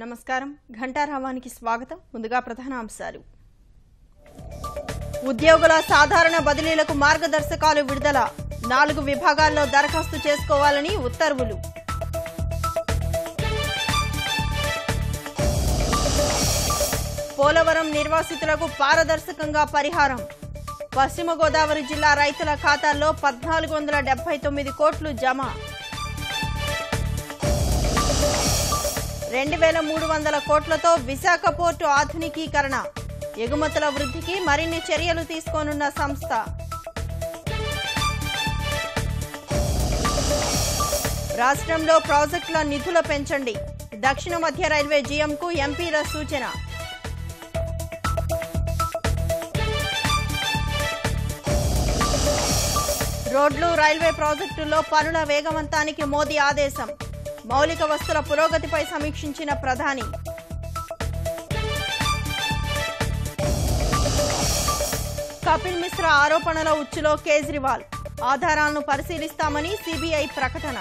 నమస్కారం ఘంటారావానికి స్వాగతం ముందుగా ప్రధాన అంశాలు ఉద్యోగుల సాధారణ బదిలీలకు మార్గదర్శకాలు విడుదల 4 విభాగాల్లో దరఖాస్తు చేసుకోవాలని ఉత్తర్వులు పోలవరం నిర్వాసితులకు పారదర్శకంగా పరిహారం పశ్చిమ గోదావరి జిల్లా రైతుల ఖాతాల్లో 1479 కోట్లు జమ 2300 కోట్లతో విశాఖ పోర్టు ఆధునికీకరణ ఎగుమతుల వృద్ధికి మరిన్ని చర్యలు తీసుకోనున్న సంస్థ రాష్ట్రంలో ప్రాజెక్టుల నిధుల పెంచండి దక్షిణ మధ్య రైల్వే జీఎంకు ఎంపీల సూచన రోడ్లు రైల్వే ప్రాజెక్టుల్లో పనుల వేగవంతానికి మోదీ ఆదేశం మౌలిక వస్తుల పురోగతిపై సమీక్షించిన ప్రధాని కపిల్ మిశ్రా ఆరోపణల ఉచ్చులో కేజ్రీవాల్ ఆధారాలను పరిశీలిస్తామని సిబిఐ ప్రకటన